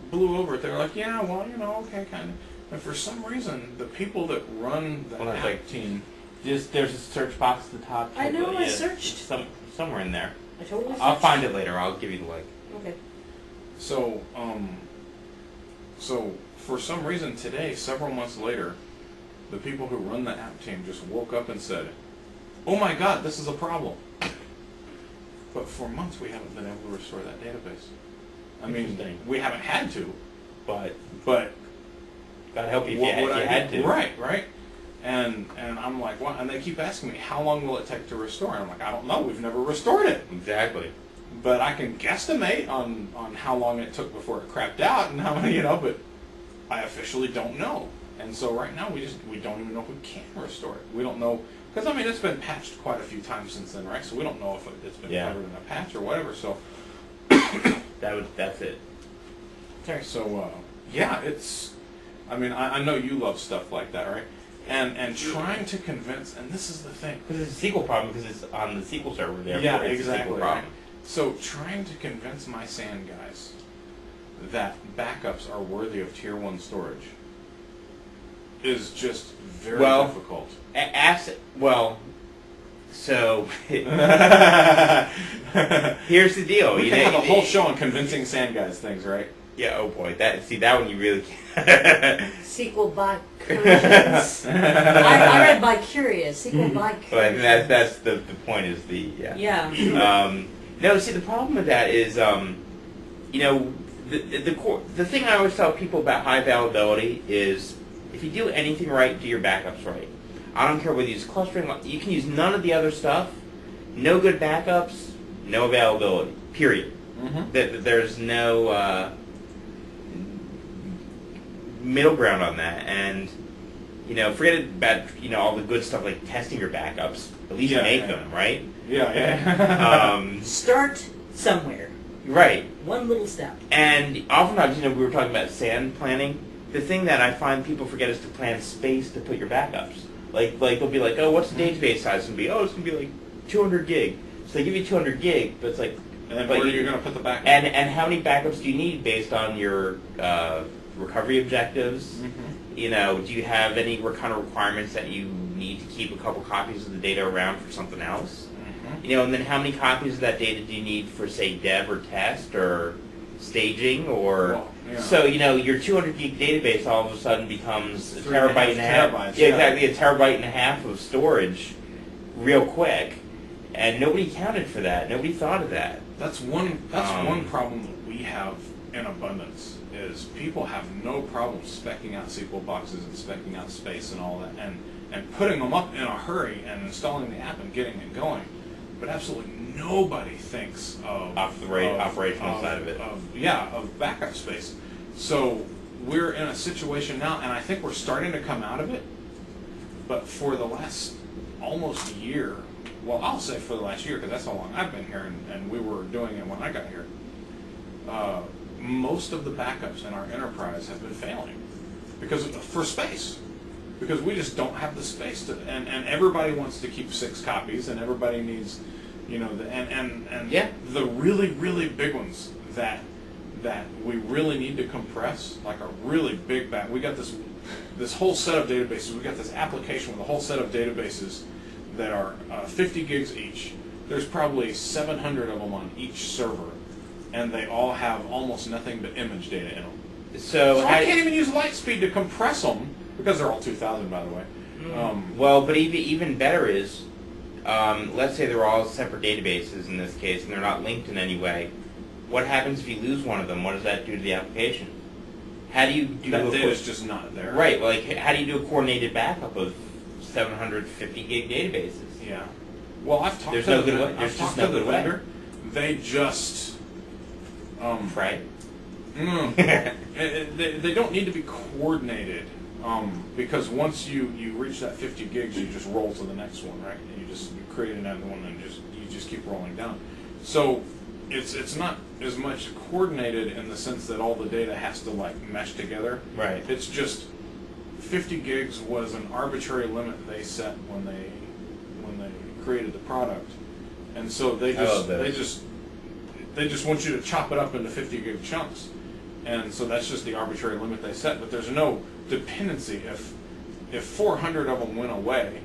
blew over it. They were like, yeah, well, okay, kind of. And for some reason, the people that run the app team... Just there's a search box at the top. I know, I Yeah, searched. Somewhere in there. I totally searched. I'll find it later. I'll give you the link. Okay. So for some reason today, several months later, the people who run the app team just woke up and said, oh my God, this is a problem. But for months, we haven't been able to restore that database. I mean, we haven't had to, but God help you if what you would I had do? to. Right. And I'm like, what? And they keep asking me, how long will it take to restore? And I'm like, I don't know. We've never restored it. Exactly. But I can guesstimate on how long it took before it crapped out and how many, but I officially don't know. And so right now we don't even know if we can restore it. We don't know, because I mean it's been patched quite a few times since then, right? So we don't know if it's been covered in a patch or whatever. So that's it. Sorry. So yeah, it's. I mean, I know you love stuff like that, right? And trying to convince, and this is the thing, Because it's a SQL problem, because it's on the SQL server. Therefore yeah, it's exactly. a SQL problem. Right. So trying to convince my SAN guys that backups are worthy of tier 1 storage is just very difficult. So here's the deal. We can have a whole show on convincing SAN guys things, right? Yeah. Oh boy. That one you really can't. SQL by Curious. I read by Curious. SQL by Curious. Well, I think that's the point is the Yeah. No, see the problem with that is the thing I always tell people about high availability is if you do anything right, do your backups right. I don't care whether you use clustering. You can use none of the other stuff. No good backups, no availability. Period. Mm-hmm. There's no middle ground on that. And forget about all the good stuff like testing your backups. At least make them, right? Yeah. Start somewhere. Right. One little step. And oftentimes, we were talking about SAN planning. The thing that I find people forget is to plan space to put your backups. Like they'll be like, oh, what's the database size going to be? Oh, it's going to be like 200 gig. So they give you 200 gig, but it's like... And where are you going to put the backup? And how many backups do you need based on your recovery objectives? Mm-hmm. Do you have any kind of requirements that you need to keep a couple copies of the data around for something else? Mm-hmm. And then how many copies of that data do you need for, say, dev or test or staging or... Well, yeah. So, your 200 gig database all of a sudden becomes a terabyte and a half. Terabytes, Yeah, exactly, a terabyte and a half of storage real quick. And nobody accounted for that. Nobody thought of that. That's one problem that we have in abundance is people have no problem speccing out SQL boxes and speccing out space and all that and putting them up in a hurry and installing the app and getting it going. but absolutely nobody thinks of operational side of it. Of backup space. So we're in a situation now, and I think we're starting to come out of it. But for the last almost year, well, I'll say for the last year because that's how long I've been here, and we were doing it when I got here. Most of the backups in our enterprise have been failing for space. Because we just don't have the space to, and everybody wants to keep 6 copies, and everybody needs, the really, really big ones that we really need to compress, like a really big we got this whole set of databases. We got this application with a whole set of databases that are 50 gigs each. There's probably 700 of them on each server, and they all have almost nothing but image data in them. So I can't even use Lightspeed to compress them. Because they're all 2,000, by the way. Well, but even better is, let's say they're all separate databases in this case, and they're not linked in any way. What happens if you lose one of them? What does that do to the application? How do you do that data's just not there? Right. Like, how do you do a coordinated backup of 750 gig databases? Yeah. Well, I've talked to the vendor. They just right. They don't need to be coordinated. Because once you reach that 50 gigs, you just roll to the next one, right? And you create another one, and you just keep rolling down. So it's not as much coordinated in the sense that all the data has to like mesh together. Right. It's just 50 gigs was an arbitrary limit they set when they created the product, and so they just want you to chop it up into 50 gig chunks. And so that's just the arbitrary limit they set. But there's no dependency. If 400 of them went away,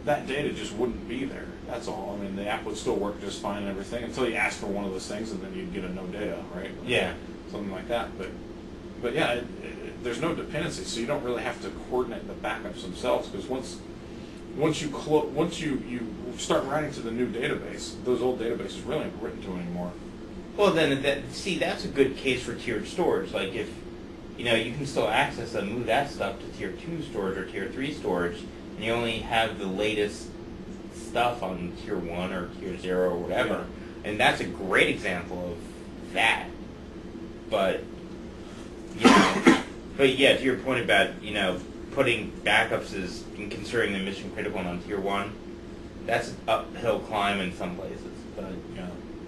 that data just wouldn't be there. That's all. I mean, the app would still work just fine and everything until you ask for one of those things, and then you'd get a no data, right? Yeah. Something like that. But yeah, there's no dependency, so you don't really have to coordinate the backups themselves, because once you start writing to the new database, those old databases really aren't written to anymore. Well, then, that's a good case for tiered storage. Like, if, you can still access and move that stuff to tier 2 storage or tier 3 storage, and you only have the latest stuff on tier 1 or tier 0 or whatever. Yeah. And that's a great example of that. But, to your point about, putting backups and considering them mission critical on tier 1, that's an uphill climb in some places. But,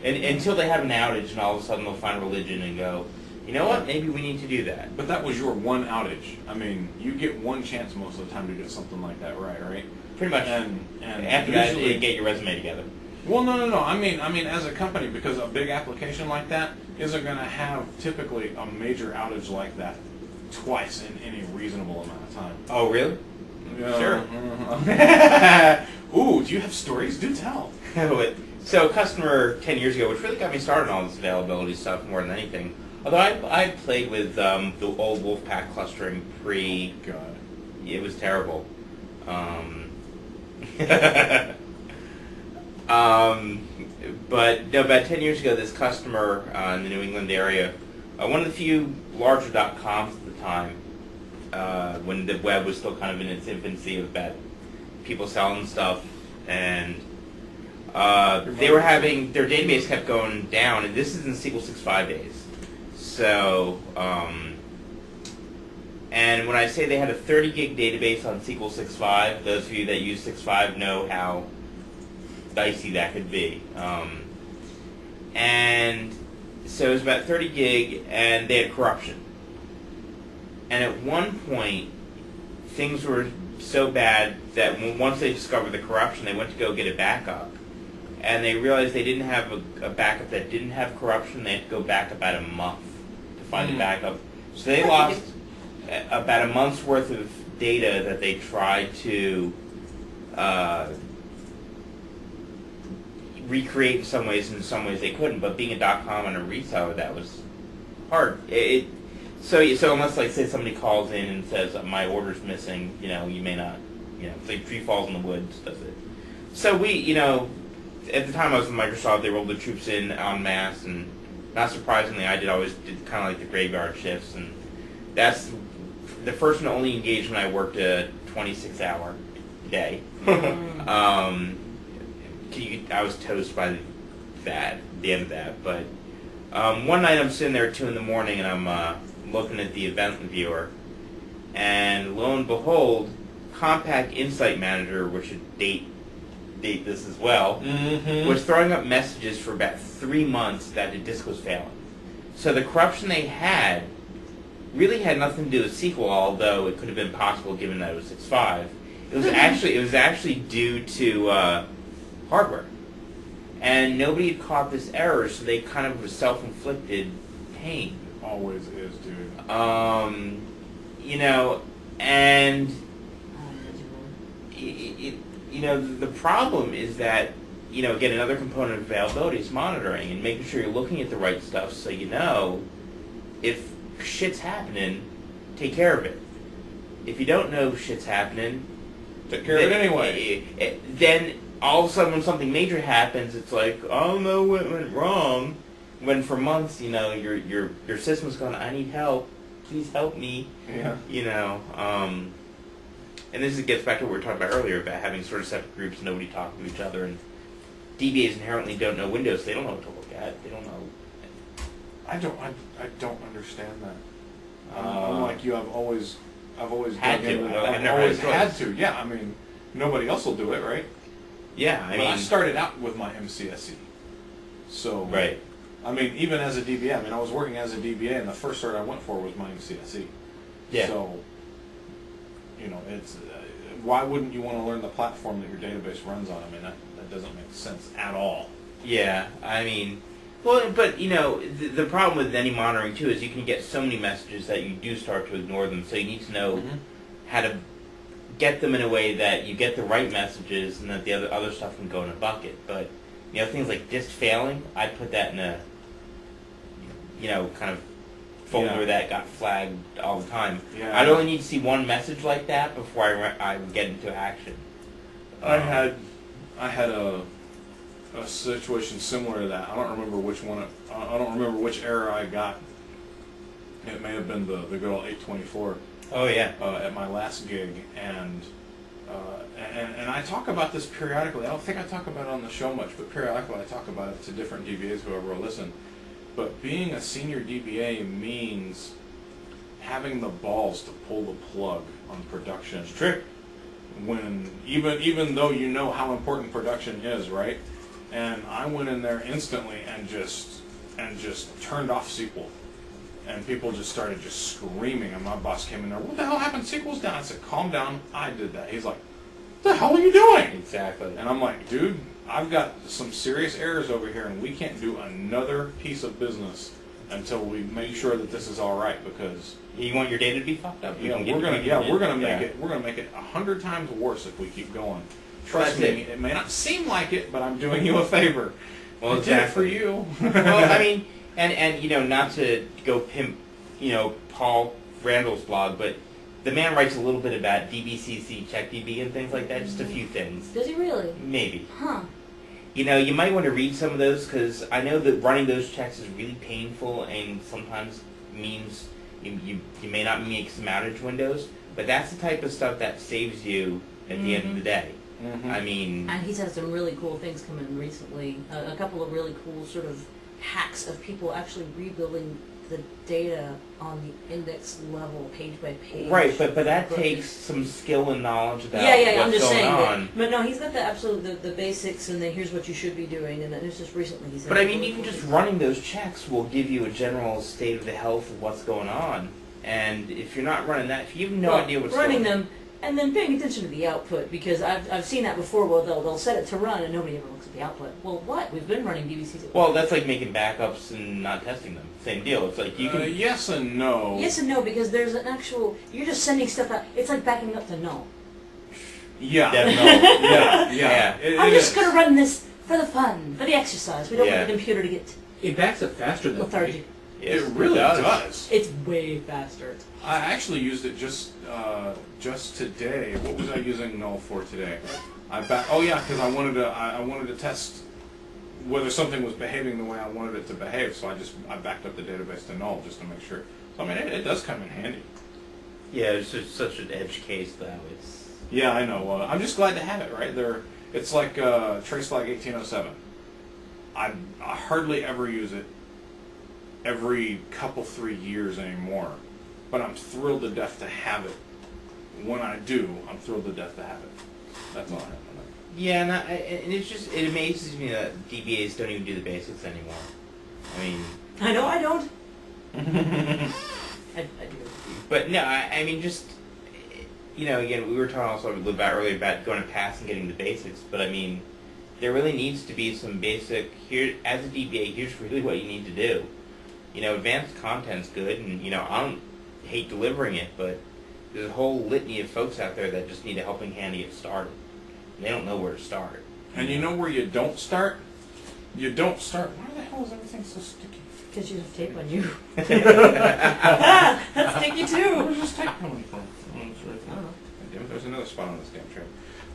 And until they have an outage, and all of a sudden they'll find religion and go, you know what, maybe we need to do that. But that was your one outage. I mean, you get one chance most of the time to get something like that right? Pretty much. And after that, you get your resume together. Well, no. I mean, as a company, because a big application like that isn't going to have typically a major outage like that twice in any reasonable amount of time. Oh, really? Sure. Ooh, do you have stories? Do tell. So a customer 10 years ago, which really got me started on all this availability stuff more than anything, although I played with the old Wolfpack clustering pre... Oh, God. It was terrible. But no, about 10 years ago, this customer in the New England area, one of the few larger .coms at the time, when the web was still kind of in its infancy of that people selling stuff, and they were having, their database kept going down, and this is in SQL 6.5 days. So, and when I say they had a 30 gig database on SQL 6.5, those of you that use 6.5 know how dicey that could be. And so it was about 30 gig, and they had corruption. And at one point, things were so bad that once they discovered the corruption, they went to go get a backup. And they realized they didn't have a backup that didn't have corruption. They had to go back about a month to find a backup. So they lost about a month's worth of data that they tried to recreate in some ways, and in some ways they couldn't. But being a .com and a reseller, that was hard. So unless, like, say somebody calls in and says my order's missing, you may not, it's like tree falls in the woods, does it? So we, at the time I was with Microsoft, they rolled the troops in en masse, and not surprisingly, I always did kind of like the graveyard shifts, and that's the first and only engagement I worked a 26-hour day. I was toast by the end of that. But one night I'm sitting there at 2 in the morning and I'm looking at the event viewer, and lo and behold, Compact Insight Manager, which should date this as well, was throwing up messages for about 3 months that the disk was failing. So the corruption they had really had nothing to do with SQL, although it could have been possible given that it was 6.5. It was actually due to hardware, and nobody had caught this error, so they kind of was self-inflicted pain. Always is, dude. You know, and the problem is that, again, another component of availability is monitoring and making sure you're looking at the right stuff, so if shit's happening, take care of it. If you don't know shit's happening, take care of it anyway. Then all of a sudden when something major happens, it's like, oh no, what went wrong? When for months, your system's going, I need help. Please help me. Yeah. And this gets back to what we were talking about earlier about having sort of separate groups, nobody talking to each other, and DBAs inherently don't know Windows. They don't know what to look at. They don't know. I don't understand that. I'm like you. I've always Had dug into to. that. I've I've never always had had choice. to. Yeah, I mean, nobody else will do it, right? Yeah, I started out with my MCSE, so right. I mean, even as a DBA, I was working as a DBA, and the first cert I went for was my MCSE. Yeah. So, it's why wouldn't you want to learn the platform that your database runs on? I mean, that doesn't make sense at all. Yeah, well, but the problem with any monitoring too is you can get so many messages that you do start to ignore them. So you need to know how to get them in a way that you get the right messages and that the other stuff can go in a bucket. But things like disk failing, I'd put that in a kind of folder that got flagged all the time. Yeah. I'd only need to see one message like that before I would get into action. I had a situation similar to that. I don't remember which one. I don't remember which error I got. It may have been the good old 824. Oh yeah. At my last gig, and I talk about this periodically. I don't think I talk about it on the show much, but periodically I talk about it to different DBAs, whoever will listen. But being a senior DBA means having the balls to pull the plug on production. It's true. When even though you know how important production is, right? And I went in there instantly and just turned off SQL. And people just started just screaming, and my boss came in there, what the hell happened? SQL's down. I said, calm down, I did that. He's like, what the hell are you doing? Exactly. And I'm like, dude, I've got some serious errors over here, and we can't do another piece of business until we make sure that this is all right, because you want your data to be fucked up. we're gonna make it 100 times worse if we keep going. Trust me, it may not seem like it, but I'm doing you a favor. Well, exactly. Did it for you. Well, and not to go pimp, Paul Randall's blog, but the man writes a little bit about DBCC, CheckDB, and things like that. Just a few things. Does he really? Maybe. Huh. You might want to read some of those, because I know that running those checks is really painful and sometimes means you may not make some outage windows, but that's the type of stuff that saves you at the end of the day. Mm-hmm. And he's had some really cool things come in recently. A couple of really cool sort of hacks of people actually rebuilding the data on the index level, page by page. Right, but that takes some skill and knowledge about I'm what's just going saying on. But no, he's got the basics, and then here's what you should be doing, and then it's just recently he's. But even just running those checks will give you a general state of the health of what's going on. And if you're not running that, if you have no idea what's running going on. them. And then paying attention to the output, because I've seen that before. Well, they'll set it to run, and nobody ever looks at the output. Well, what? We've been running DBCs. Well, that's like making backups and not testing them. Same deal. It's like you can. Yes and no. Yes and no, because there's an actual. You're just sending stuff out. It's like backing up to null. Yeah. No. Yeah. I'm just gonna run this for the fun, for the exercise. We don't want the computer to get It backs up faster than lethargic. It really does. It's way faster. I actually used it just today. What was I using null for today? Because I wanted to test whether something was behaving the way I wanted it to behave. So I backed up the database to null just to make sure. So I mean, it does come in handy. Yeah, it's just such an edge case though. Yeah, I know. I'm just glad to have it. Right, It's like Tracelag 1807. I hardly ever use it every couple 3 years anymore, but I'm thrilled to death to have it. When I do, I'm thrilled to death to have it. That's all I have on it. Yeah, and it amazes me that DBAs don't even do the basics anymore. I mean, I know I don't. I do. But no, I mean, just, again, we were talking also a little bit earlier about going to pass and getting the basics, but I mean, there really needs to be some basic, here, as a DBA, here's really what you need to do. Advanced content's good, and, I don't hate delivering it, but there's a whole litany of folks out there that just need a helping hand to get started. They don't know where to start. And you know where you don't start? You don't start. Why the hell is everything so sticky? Because you have tape on you. That's sticky too. Where's this tape coming from? Oh, it's right there. Damn it, there's another spot on this damn tray.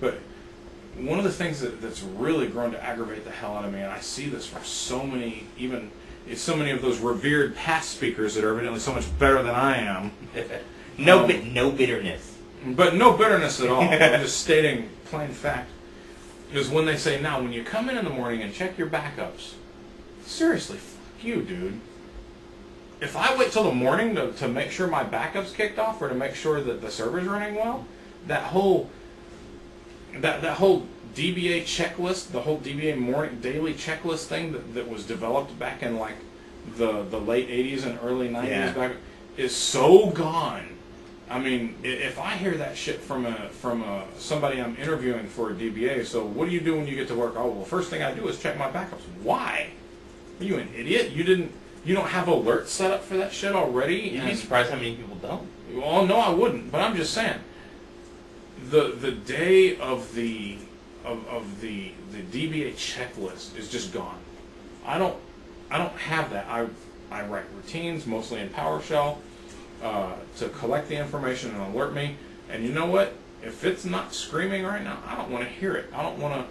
But one of the things that's really grown to aggravate the hell out of me, and I see this from so many of those revered past speakers that are evidently so much better than I am. No bitterness. But no bitterness at all. I'm just stating plain fact. Is when they say, now, when you come in the morning and check your backups, seriously, fuck you, dude. If I wait till the morning to make sure my backup's kicked off or to make sure that the server's running well, that whole DBA checklist, the whole DBA morning daily checklist thing that was developed back in like the late 80s and early 90s is so gone. I mean, if I hear that shit from somebody I'm interviewing for a DBA, so what do you do when you get to work? Oh, well, first thing I do is check my backups. Why? Are you an idiot? You don't have alerts set up for that shit already? You'd be surprised how many people don't. Well, no, I wouldn't. But I'm just saying, the day of the DBA checklist is just gone. I don't have that. I write routines mostly in PowerShell. To collect the information and alert me. And you know what? If it's not screaming right now, I don't want to hear it. I don't want to...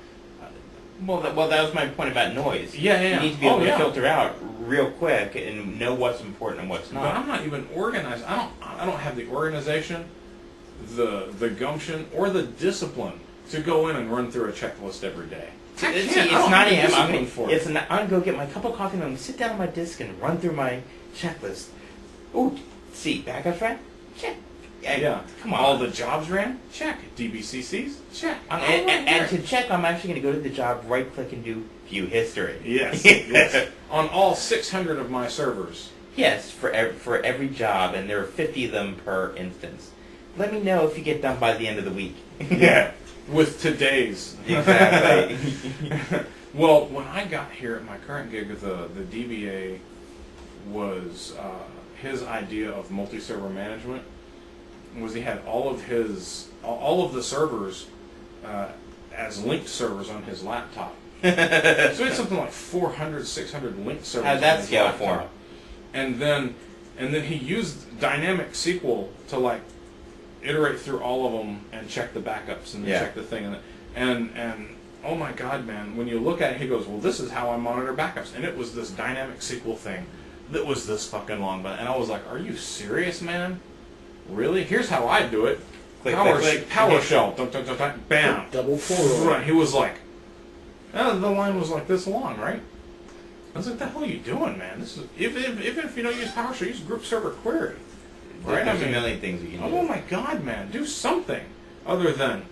Well, that was my point about noise. Yeah. You need to be able to filter out real quick and know what's important and what's not. But I'm not even organized. I don't have the organization, the gumption, or the discipline to go in and run through a checklist every day. It's 9 a.m. I'm going to go get my cup of coffee and I'm going to sit down on my desk and run through my checklist. Ooh, see, backups ran? Check. Yeah. Come on. All the jobs ran? Check. DBCCs? Check. And to check, I'm actually going to go to the job, right-click, and do View History. Yes. Yes. On all 600 of my servers. Yes, for every job, and there are 50 of them per instance. Let me know if you get done by the end of the week. Yeah. With today's. Exactly. Well, when I got here at my current gig, the DBA was... his idea of multi-server management was he had all of the servers as linked servers on his laptop. So he had something like 400, 600 linked servers. How'd that scale for him? And then he used dynamic SQL to like iterate through all of them and check the backups and check the thing and oh my God, man! When you look at it, he goes, well, this is how I monitor backups, and it was this dynamic SQL thing. That was this fucking long, and I was like, "Are you serious, man? Really? Here's how I do it: PowerShell, bam, double forward." Right. He was like, the line was like this long, right? I was like, "The hell are you doing, man? This is even if you don't use PowerShell, use group server query, right? There's a million things you can do. Oh my God, man! Do something other than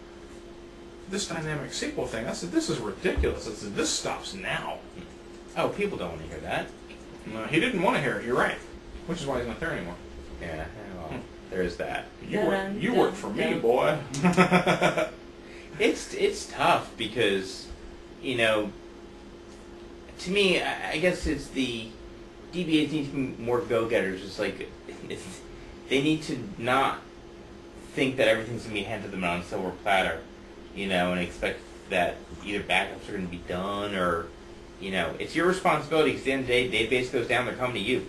this dynamic SQL thing." I said, "This is ridiculous." I said, "This stops now." Oh, people don't want to hear that. No, he didn't want to hear it. You're right, which is why he's not there anymore. Yeah, well, there's that. You work for me, boy. It's tough because, to me, I guess it's the DBAs need to be more go-getters. It's like they need to not think that everything's going to be handed to them on a silver platter, and expect that either backups are going to be done or... it's your responsibility because at the end of the day, database goes down, they're coming to you.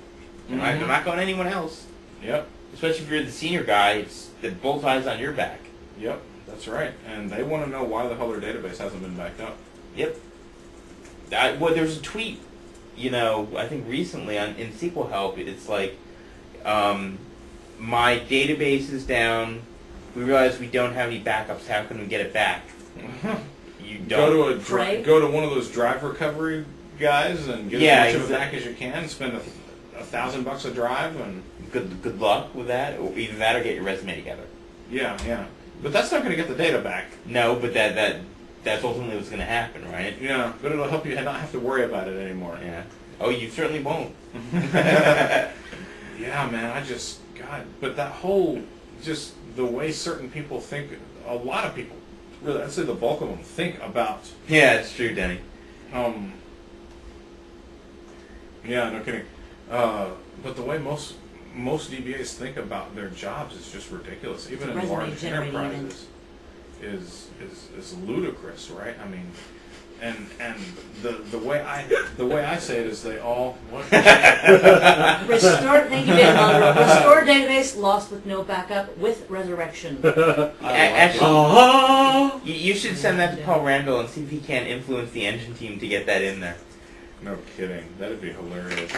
They're not going to anyone else. Yep. Especially if you're the senior guy, it's the bullseye's on your back. Yep, that's right. And they want to know why the hell their database hasn't been backed up. Yep. Well, there's a tweet, I think recently in SQL Help, it's like, my database is down, we realize we don't have any backups, how can we get it back? you don't pray? Go to one of those drive recovery guys and get as much of it back as you can. Spend $1,000 a drive, and good luck with that. Or either that or get your resume together. yeah. But that's not going to get the data back. No, but that's ultimately what's going to happen, right? Yeah, but it'll help you not have to worry about it anymore. Yeah. Oh, you certainly won't. Yeah, man, but that whole, just the way certain people think, a lot of people, really, I'd say the bulk of them think about. Yeah, it's true, Denny. Yeah, no kidding. But the way most DBAs think about their jobs is just ridiculous. Even in large enterprises, is ludicrous, right? I mean, and the way I say it is they all Restore. Thank you, Dave Monroe. Restore database lost with no backup with resurrection. Actually, you should send that to Paul Randall and see if he can influence the engine team to get that in there. No kidding. That'd be hilarious.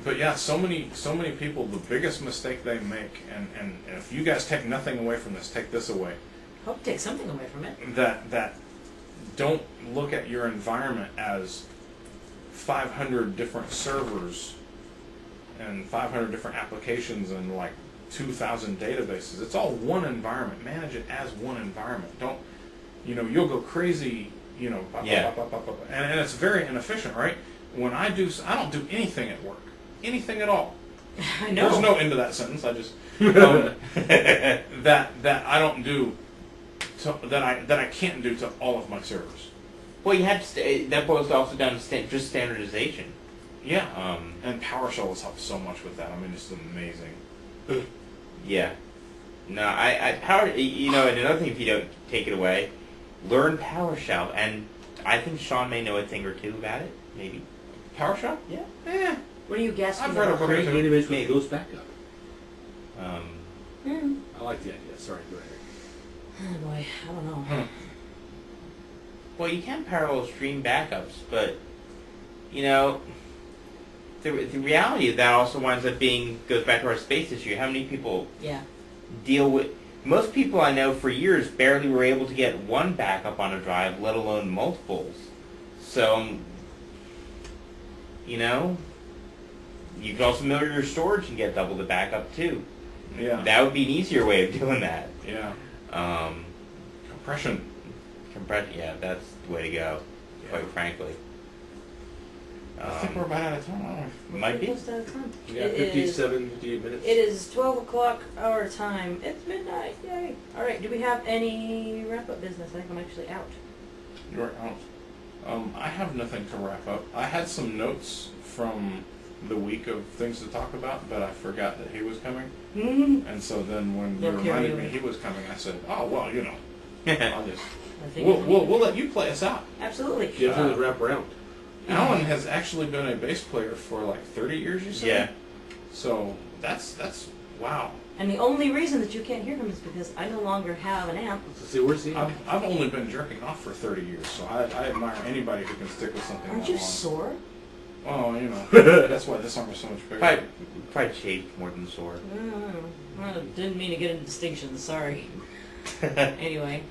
But yeah, so many people, the biggest mistake they make, and if you guys take nothing away from this, take this away. Hope to take something away from it. That don't look at your environment as 500 different servers and 500 different applications and like 2,000 databases. It's all one environment. Manage it as one environment. Don't, you'll go crazy, and it's very inefficient, right? When I don't do anything at work. Anything at all. I know. There's no end to that sentence. I just that I don't do that I can't do to all of my servers. Well, you had to that boils also down to just standardization. Yeah. And PowerShell has helped so much with that. I mean, it's amazing. Yeah. No, I power. And another thing, if you don't take it away, learn PowerShell, and I think Sean may know a thing or two about it. Maybe PowerShell? Yeah. Yeah. What are you guessing? I've read a book or Create two. database with ghost backup. Hmm. I like the idea. Sorry, go ahead. Oh boy, I don't know. Well, you can parallel stream backups, but the reality of that also winds up goes back to our space issue. How many people deal with? Most people I know for years barely were able to get one backup on a drive, let alone multiples. So, you can also mirror your storage and get double the backup too. Yeah. That would be an easier way of doing that. Yeah. Compression. Yeah, that's the way to go. Yeah. Quite frankly. I think we're about out of time, aren't we? Might be. Close to out of time. We got It 57, 58 minutes. It is 12 o'clock our time. It's midnight. Yay. All right. Do we have any wrap-up business? I think I'm actually out. You're out. I have nothing to wrap up. I had some notes from the week of things to talk about, but I forgot that he was coming. Mm-hmm. And so then when you They'll reminded carry me over. he was coming, I said, "Oh well, I'll just I think we'll let you play us out." Absolutely. Definitely wrap around. Alan has actually been a bass player for like 30 years, you said? Yeah. So that's wow. And the only reason that you can't hear him is because I no longer have an amp. So see, we're seeing. I've only been jerking off for 30 years, so I admire anybody who can stick with something Aren't that you long. sure? Oh, that's why this arm is so much bigger. Probably shaved more than sore. I didn't mean to get into distinctions. Sorry. Anyway,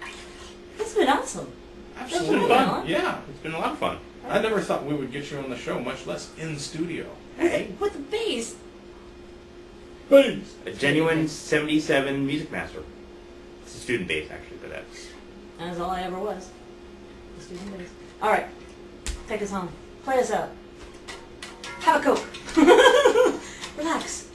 it's been awesome. Absolutely. It's been fun. Yeah. It's been a lot of fun. I never thought we would get you on the show, much less in studio. Hey. With the bass. Bass. A genuine 77 music master. It's a student bass, actually, but That's all I ever was. The student bass. All right. Take us home. Play us out. Have a Coke. Relax.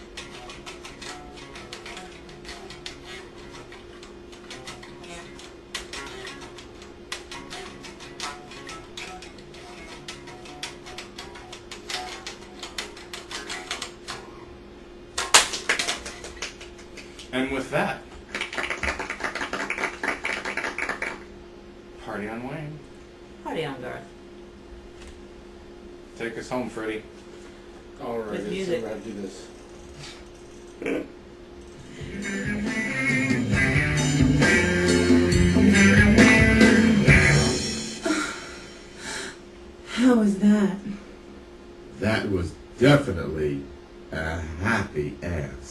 And with that, party on Wayne. Party on, Garth. Take us home, Freddie. All right, With let's music. see how to do this. How was that? That was definitely a happy ass.